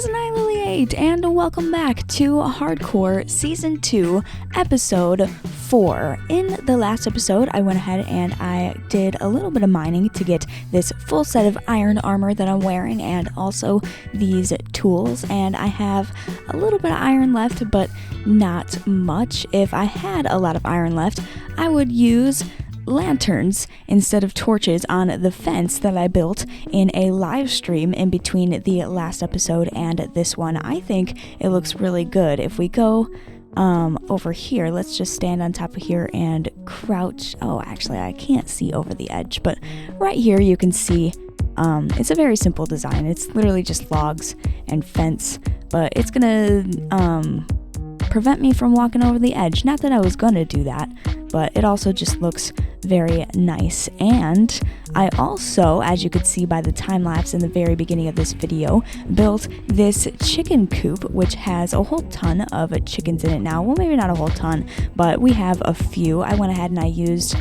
is Annihilate, and welcome back to Hardcore Season 2, Episode 4. In the last episode, I went ahead and I did a little bit of mining to get this full set of iron armor that I'm wearing, and also these tools, and I have a little bit of iron left, but not much. If I had a lot of iron left, I would use lanterns instead of torches on the fence that I built in a live stream in between the last episode and this one. I think it looks really good. If we go over here, let's just stand on top of here and crouch. Oh, actually I can't see over the edge, but right here you can see it's a very simple design. It's literally just logs and fence, but it's gonna prevent me from walking over the edge. Not that I was gonna do that, but it also just looks very nice. And I also, as you could see by the time lapse in the very beginning of this video, built this chicken coop, which has a whole ton of chickens in it now. Well, maybe not a whole ton, but we have a few. I went ahead and I used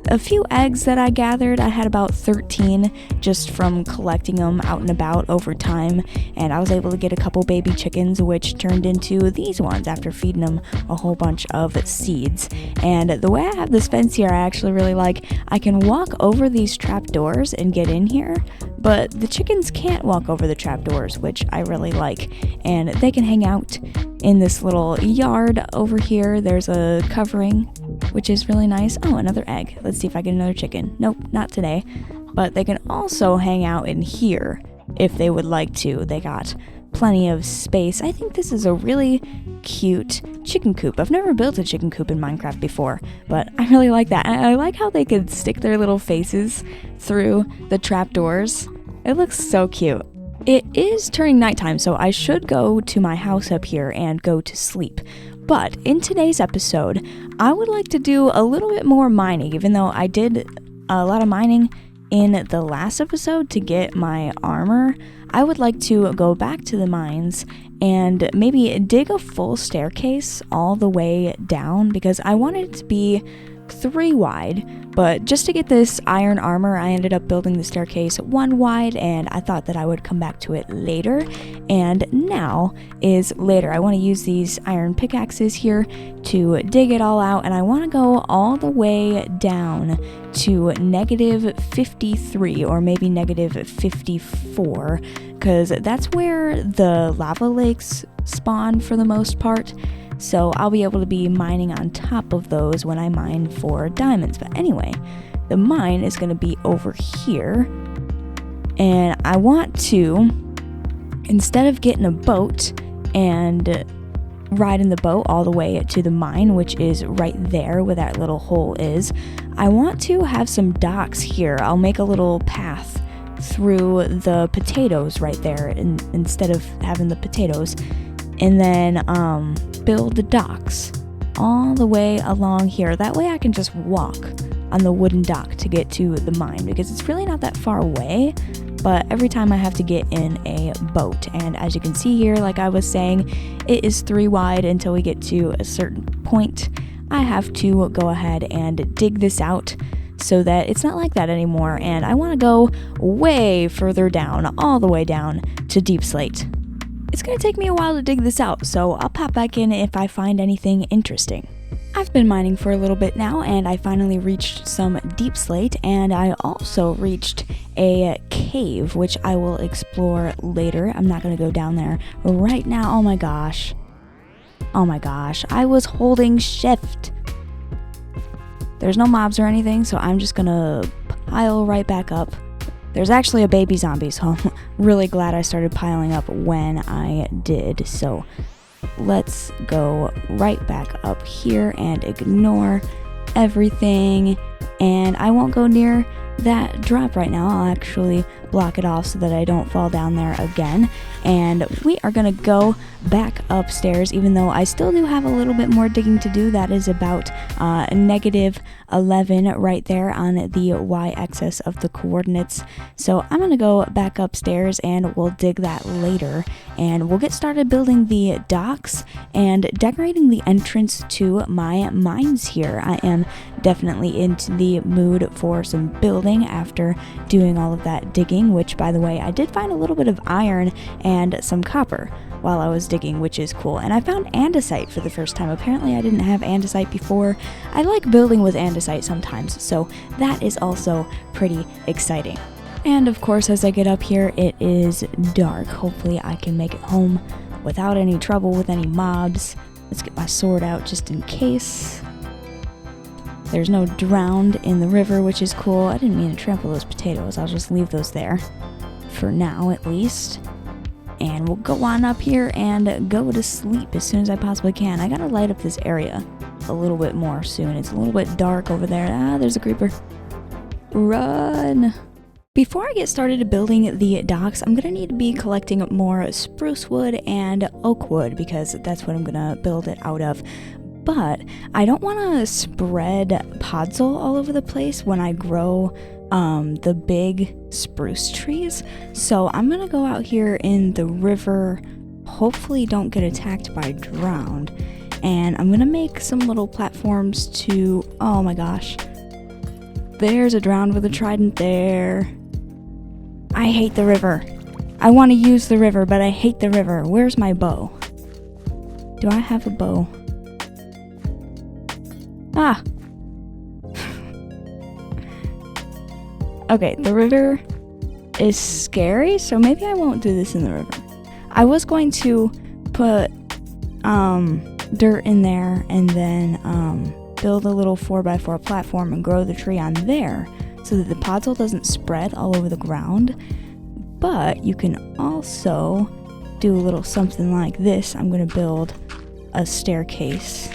a few eggs that I gathered. I had about 13 just from collecting them out and about over time, and I was able to get a couple baby chickens, which turned into these ones after feeding them a whole bunch of seeds. And the way I have this fence here, I actually really like. I can walk over these trapdoors and get in here, but the chickens can't walk over the trapdoors, which I really like, and they can hang out in this little yard over here. There's a covering, which is really nice. Oh, another egg. Let's see if I get another chicken. Nope, not today. But they can also hang out in here if they would like to. They got plenty of space. I think this is a really cute chicken coop. I've never built a chicken coop in Minecraft before, but I really like that. I like how they could stick their little faces through the trapdoors. It looks so cute. It is turning nighttime, so I should go to my house up here and go to sleep. But in today's episode, I would like to do a little bit more mining, even though I did a lot of mining in the last episode to get my armor. I would like to go back to the mines and maybe dig a full staircase all the way down, because I want it to be 3 wide, but just to get this iron armor, I ended up building the staircase 1 wide, and I thought that I would come back to it later, and now is later. I want to use these iron pickaxes here to dig it all out, and I want to go all the way down to -53 or maybe -54, because that's where the lava lakes spawn for the most part. So I'll be able to be mining on top of those when I mine for diamonds. But anyway, the mine is going to be over here. And I want to, instead of getting a boat and riding the boat all the way to the mine, which is right there where that little hole is, I want to have some docks here. I'll make a little path through the potatoes right there instead of having the potatoes. And then build the docks all the way along here. That way I can just walk on the wooden dock to get to the mine, because it's really not that far away, but every time I have to get in a boat. And as you can see here, like I was saying, it is 3 wide until we get to a certain point. I have to go ahead and dig this out so that it's not like that anymore, and I want to go way further down, all the way down to deep slate. It's going to take me a while to dig this out, so I'll pop back in if I find anything interesting. I've been mining for a little bit now, and I finally reached some deep slate, and I also reached a cave, which I will explore later. I'm not going to go down there right now. Oh my gosh, I was holding shift. There's no mobs or anything, so I'm just going to pile right back up. There's actually a baby zombie, so I'm really glad I started piling up when I did. So let's go right back up here and ignore everything. And I won't go near that drop right now. I'll actually block it off so that I don't fall down there again. And we are going to go back upstairs, even though I still do have a little bit more digging to do. That is about -11 right there on the y-axis of the coordinates. So I'm going to go back upstairs and we'll dig that later. And we'll get started building the docks and decorating the entrance to my mines here. I am definitely into the mood for some building after doing all of that digging. digging, which, by the way, I did find a little bit of iron and some copper while I was digging, which is cool. And I found andesite for the first time. Apparently I didn't have andesite before. I like building with andesite sometimes, so that is also pretty exciting. And of course, as I get up here, it is dark. Hopefully I can make it home without any trouble with any mobs. Let's get my sword out just in case. There's no drowned in the river, which is cool. I didn't mean to trample those potatoes. I'll just leave those there. For now, at least. And we'll go on up here and go to sleep as soon as I possibly can. I gotta light up this area a little bit more soon. It's a little bit dark over there. Ah, there's a creeper. Run! Before I get started building the docks, I'm gonna need to be collecting more spruce wood and oak wood because that's what I'm gonna build it out of. But I don't want to spread podzol all over the place when I grow the big spruce trees. So I'm going to go out here in the river, hopefully don't get attacked by drowned. And I'm going to make some little platforms to, oh my gosh. There's a drowned with a trident there. I hate the river. I want to use the river, but I hate the river. Where's my bow? Do I have a bow? Ah! Okay, the river is scary, so maybe I won't do this in the river. I was going to put dirt in there and then build a little 4x4 platform and grow the tree on there so that the podzol doesn't spread all over the ground. But you can also do a little something like this. I'm going to build a staircase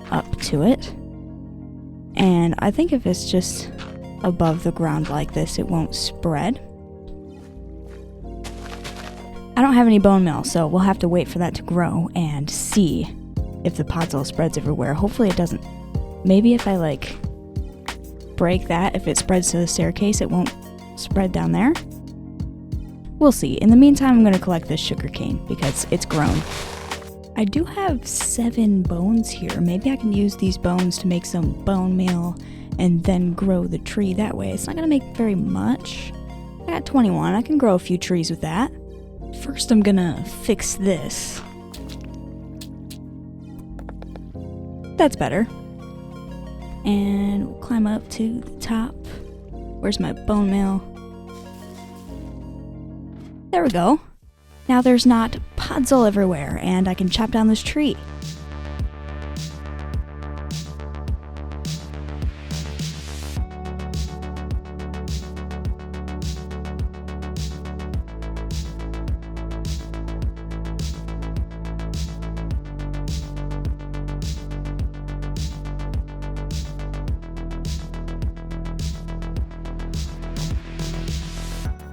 up to it, and I think if it's just above the ground like this, it won't spread. I don't have any bone meal, so we'll have to wait for that to grow and see if the podzol spreads everywhere. Hopefully it doesn't. Maybe if I like break that, if it spreads to the staircase, it won't spread down there. We'll see. In the meantime, I'm going to collect this sugarcane because it's grown. I do have 7 bones here. Maybe I can use these bones to make some bone meal and then grow the tree that way. It's not going to make very much. I got 21. I can grow a few trees with that. First, I'm going to fix this. That's better. And we'll climb up to the top. Where's my bone meal? There we go. Now there's not podzol everywhere, and I can chop down this tree.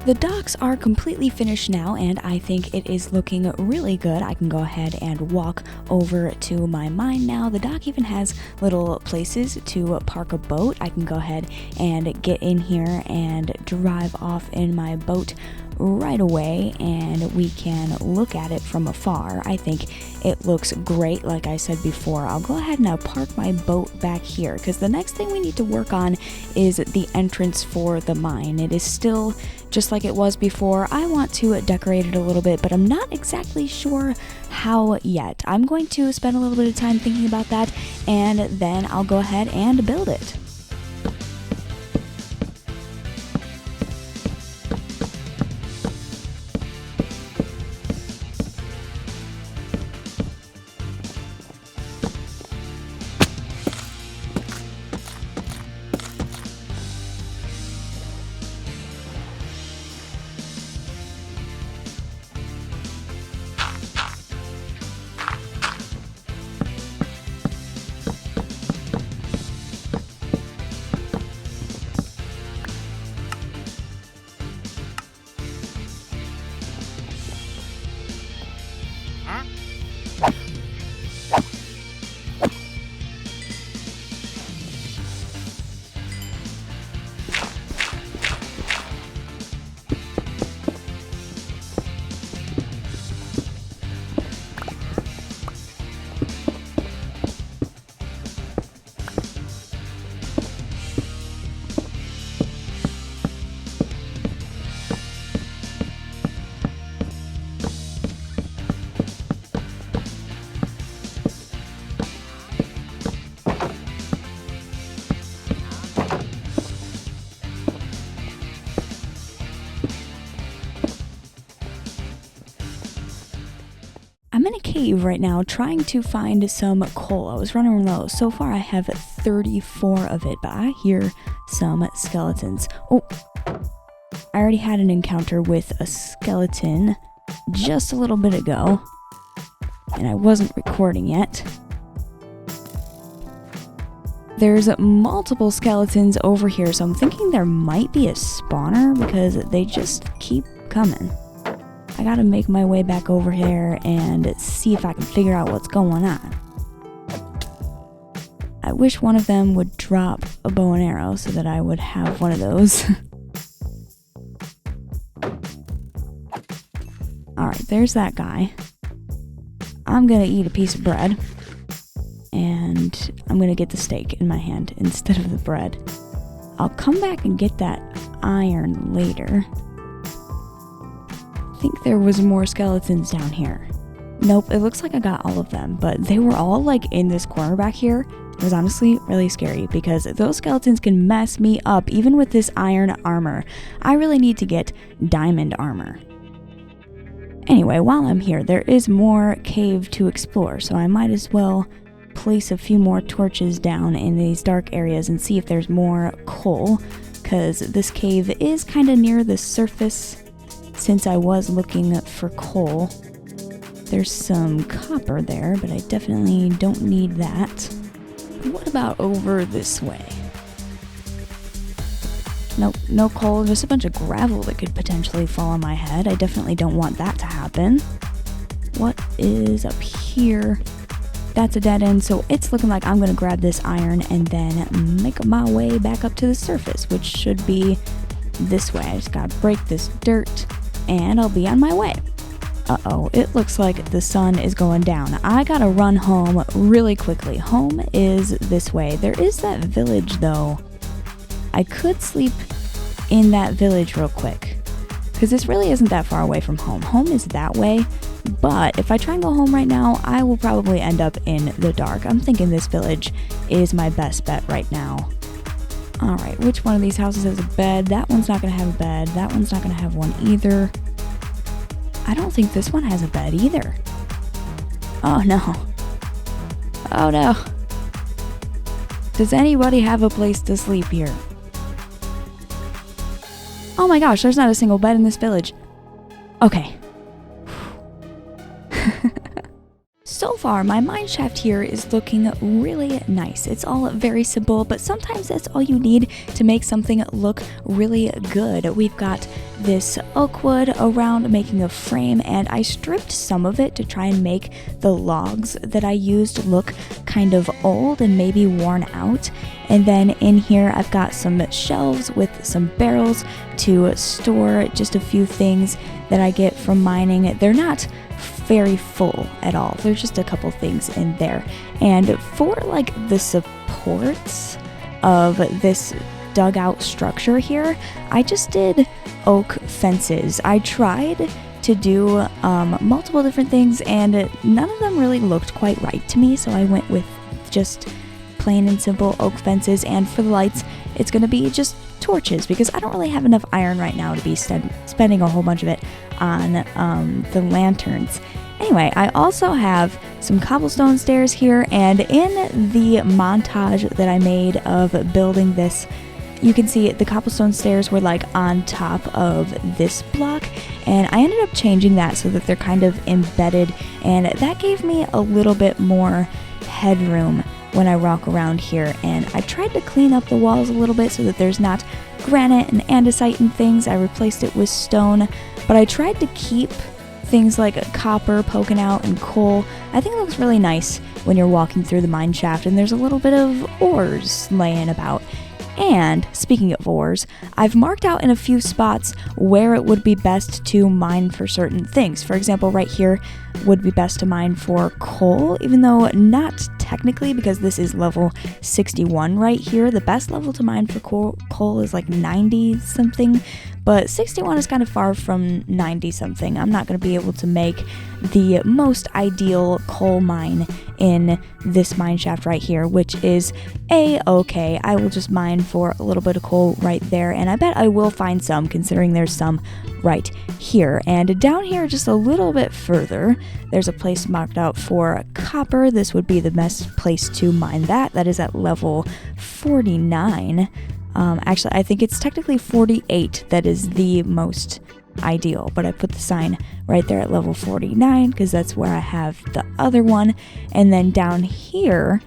The docks are completely finished now, and I think it is looking really good. I can go ahead and walk over to my mine now. The dock even has little places to park a boat. I can go ahead and get in here and drive off in my boat right away, and we can look at it from afar. I think it looks great. Like I said before, I'll go ahead and I'll park my boat back here because the next thing we need to work on is the entrance for the mine. It is still just like it was before. I want to decorate it a little bit, but I'm not exactly sure how yet. I'm going to spend a little bit of time thinking about that, and then I'll go ahead and build it. I'm in a cave right now trying to find some coal. I was running low. So far I have 34 of it, but I hear some skeletons. Oh, I already had an encounter with a skeleton just a little bit ago, and I wasn't recording yet. There's multiple skeletons over here, so I'm thinking there might be a spawner because they just keep coming. I gotta make my way back over here and see if I can figure out what's going on. I wish one of them would drop a bow and arrow so that I would have one of those. Alright, there's that guy. I'm gonna eat a piece of bread. And I'm gonna get the steak in my hand instead of the bread. I'll come back and get that iron later. I think there was more skeletons down here. Nope, it looks like I got all of them, but they were all like in this corner back here. It was honestly really scary because those skeletons can mess me up even with this iron armor. I really need to get diamond armor. Anyway, while I'm here, there is more cave to explore, so I might as well place a few more torches down in these dark areas and see if there's more coal, because this cave is kind of near the surface since I was looking for coal. There's some copper there, but I definitely don't need that. What about over this way? Nope, no coal, just a bunch of gravel that could potentially fall on my head. I definitely don't want that to happen. What is up here? That's a dead end, so it's looking like I'm going to grab this iron and then make my way back up to the surface, which should be this way. I just got to break this dirt and I'll be on my way. Uh-oh, it looks like the sun is going down. I got to run home really quickly. Home is this way. There is that village, though. I could sleep in that village real quick because this really isn't that far away from home. Home is that way. But if I try and go home right now, I will probably end up in the dark. I'm thinking this village is my best bet right now. Alright, which one of these houses has a bed? That one's not going to have a bed. That one's not going to have one either. I don't think this one has a bed either. Oh no. Oh no. Does anybody have a place to sleep here? Oh my gosh, there's not a single bed in this village. Okay. So far, my mineshaft here is looking really nice. It's all very simple, but sometimes that's all you need to make something look really good. We've got this oak wood around making a frame, and I stripped some of it to try and make the logs that I used look kind of old and maybe worn out. And then in here, I've got some shelves with some barrels to store just a few things that I get from mining. They're not very full at all. There's just a couple things in there. And for like the supports of this dugout structure here, I just did oak fences. I tried to do multiple different things and none of them really looked quite right to me, so I went with just plain and simple oak fences. And for the lights, it's going to be just torches because I don't really have enough iron right now to be spending a whole bunch of it on the lanterns. Anyway, I also have some cobblestone stairs here, and in the montage that I made of building this, you can see the cobblestone stairs were like on top of this block, and I ended up changing that so that they're kind of embedded, and that gave me a little bit more headroom when I walk around here. And I tried to clean up the walls a little bit so that there's not granite and andesite and things. I replaced it with stone, but I tried to keep things like copper poking out and coal. I think it looks really nice when you're walking through the mine shaft and there's a little bit of ores laying about. And speaking of ores, I've marked out in a few spots where it would be best to mine for certain things. For example, right here would be best to mine for coal, even though not technically, because this is level 61 right here. The best level to mine for coal is like 90 something, but 61 is kind of far from 90 something. I'm not going to be able to make the most ideal coal mine in this mineshaft right here, which is okay. I will just mine for a little bit of coal right there, and I bet I will find some, considering there's some right here. And down here just a little bit further, there's a place marked out for copper. This would be the best place to mine that. That is at level 49. Actually, I think it's technically 48 that is the most ideal, but I put the sign right there at level 49 because that's where I have the other one. And then down here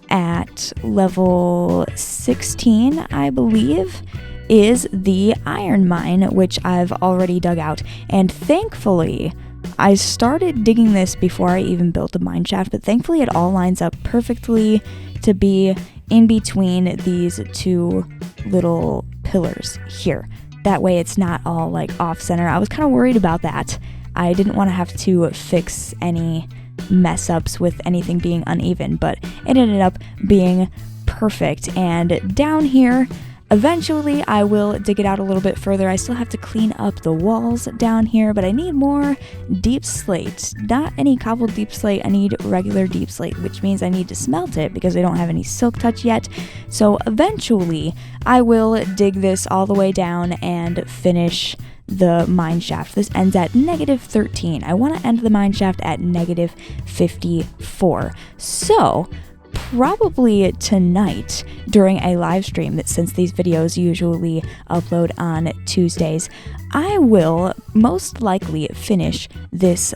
at level 16, I believe, is the iron mine, which I've already dug out. And thankfully, I started digging this before I even built the mine shaft, but thankfully it all lines up perfectly to be in between these two little pillars here. That way it's not all like off center. I was kind of worried about that. I didn't want to have to fix any mess ups with anything being uneven, but it ended up being perfect. And down here, eventually I will dig it out a little bit further. I still have to clean up the walls down here, but I need more deep slate. Not any cobbled deep slate, I need regular deep slate, which means I need to smelt it because I don't have any silk touch yet. So eventually I will dig this all the way down and finish the mine shaft. This ends at -13. I want to end the mine shaft at -54. So probably tonight during a live stream, that since these videos usually upload on Tuesdays, I will most likely finish this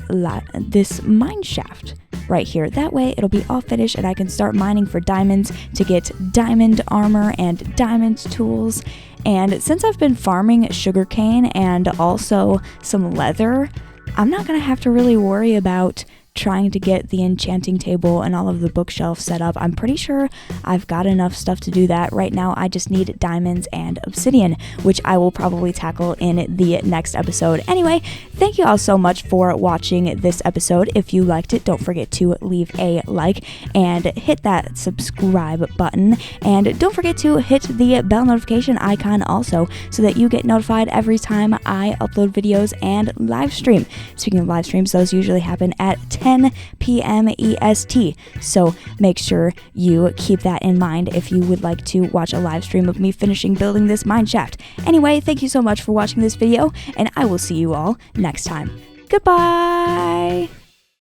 mine shaft right here. That way it'll be all finished and I can start mining for diamonds to get diamond armor and diamond tools. And since I've been farming sugarcane and also some leather, I'm not gonna have to really worry about trying to get the enchanting table and all of the bookshelves set up. I'm pretty sure I've got enough stuff to do that. Right now I just need diamonds and obsidian, which I will probably tackle in the next episode. Anyway, thank you all so much for watching this episode. If you liked it, don't forget to leave a like and hit that subscribe button, and don't forget to hit the bell notification icon also so that you get notified every time I upload videos and live stream. Speaking of live streams, those usually happen at 10 p.m. EST, so make sure you keep that in mind if you would like to watch a live stream of me finishing building this mine shaft. Anyway, thank you so much for watching this video, and I will see you all next time. Goodbye!